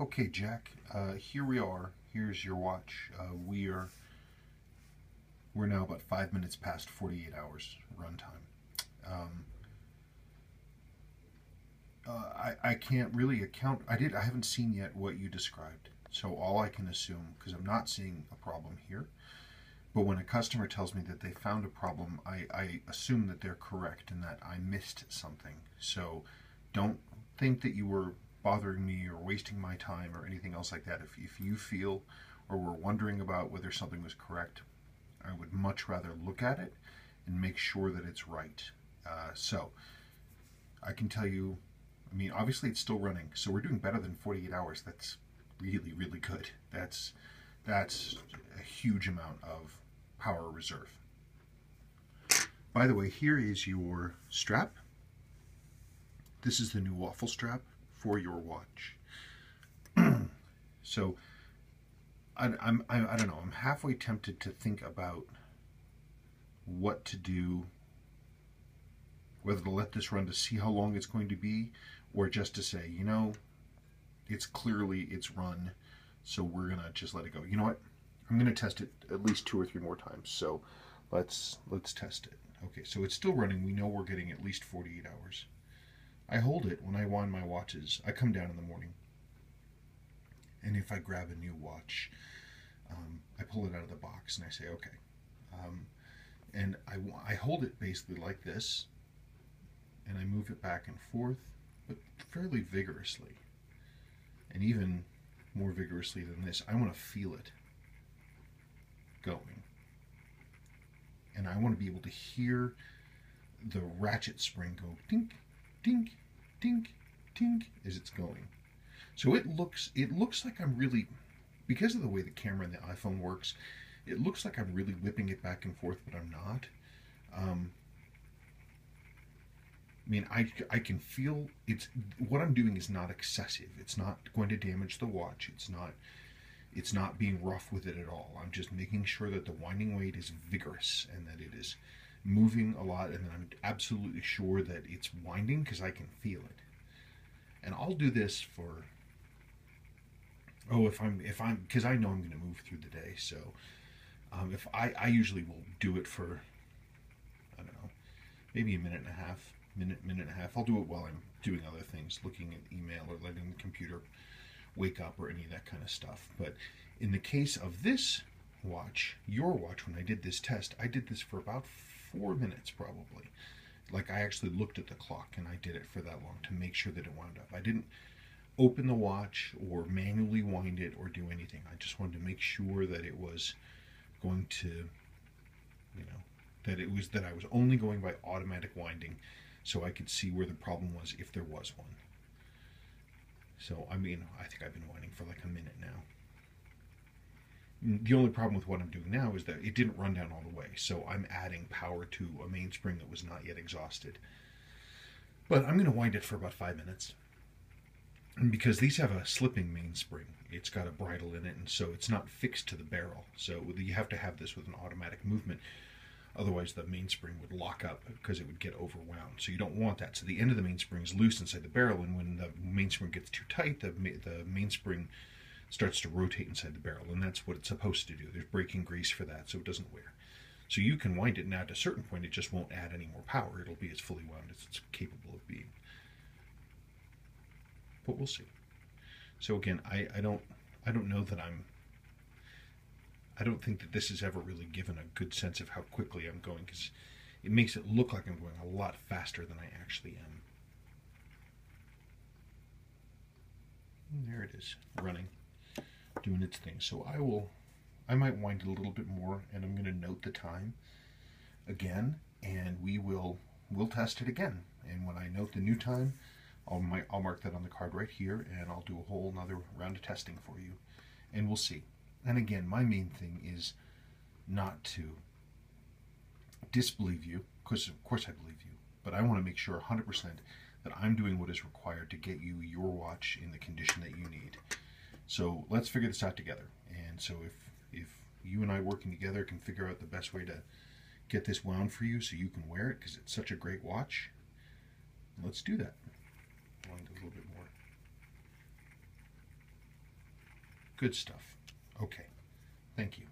Okay, Jack. Here we are. Here's your watch. We're now about 5 minutes past 48 hours runtime. Um, I can't really account. I haven't seen yet what you described. So all I can assume, because I'm not seeing a problem here, but when a customer tells me that they found a problem, I assume that they're correct and that I missed something. So don't think that you were bothering me or wasting my time or anything else like that. If you feel or were wondering about whether something was correct, I would much rather look at it and make sure that it's right. So I can tell you, I mean, obviously it's still running, so we're doing better than 48 hours. That's really, really good. That's a huge amount of power reserve. By the way, here is your strap. This is the new waffle strap for your watch. So I don't know. I'm halfway tempted to think about what to do, whether to let this run to see how long it's going to be, or just to say, it's run, so we're gonna just let it go. You know what? I'm gonna test it at least 2 or 3 more times. So let's test it. Okay, so it's still running. We know we're getting at least 48 hours. I hold it when I wind my watches. I come down in the morning, and if I grab a new watch, I pull it out of the box and I say, okay. And I hold it basically like this, and I move it back and forth, but fairly vigorously. And even more vigorously than this, I want to feel it going. And I want to be able to hear the ratchet spring go tink, tink, tink, tink as it's going. So it looks like I'm really, because of the way the camera in the iPhone works, it looks like I'm really whipping it back and forth, but I'm not. I mean, I can feel what I'm doing is not excessive. It's not going to damage the watch. It's not being rough with it at all. I'm just making sure that the winding weight is vigorous and that it is moving a lot, and that I'm absolutely sure that it's winding because I can feel it. And I'll do this for if I'm because I know I'm going to move through the day. So if I usually will do it for, I don't know, maybe a minute and a half, minute and a half. I'll do it while I'm doing other things, looking at email or letting the computer wake up or any of that kind of stuff. But in the case of this watch, your watch, when I did this test, I did this for about 4 minutes probably. Like, I actually looked at the clock and I did it for that long to make sure that it wound up. I didn't open the watch or manually wind it or do anything. I just wanted to make sure that it was going to, that I was only going by automatic winding, so I could see where the problem was if there was one. So, I mean, I think I've been winding for like a minute now. The only problem with what I'm doing now is that it didn't run down all the way, so I'm adding power to a mainspring that was not yet exhausted. But I'm going to wind it for about 5 minutes. And because these have a slipping mainspring, it's got a bridle in it, and so it's not fixed to the barrel. So you have to have this with an automatic movement. Otherwise, the mainspring would lock up because it would get overwound. So you don't want that. So the end of the mainspring is loose inside the barrel, and when the mainspring gets too tight, the mainspring starts to rotate inside the barrel, and that's what it's supposed to do. There's braking grease for that, so it doesn't wear. So you can wind it, and at a certain point, it just won't add any more power. It'll be as fully wound as it's capable of being. But we'll see. So again, I don't know that I don't think that this has ever really given a good sense of how quickly I'm going, because it makes it look like I'm going a lot faster than I actually am. And there it is, running, doing its thing. So I might wind it a little bit more, and I'm going to note the time again, and we'll test it again. And when I note the new time, I'll mark that on the card right here, and I'll do a whole another round of testing for you, and we'll see. And again, my main thing is not to disbelieve you, because of course I believe you, but I want to make sure 100% that I'm doing what is required to get you your watch in the condition that you need. So let's figure this out together. And so if you and I working together can figure out the best way to get this wound for you so you can wear it, because it's such a great watch, let's do that. Wind a little bit more. Good stuff. Okay. Thank you.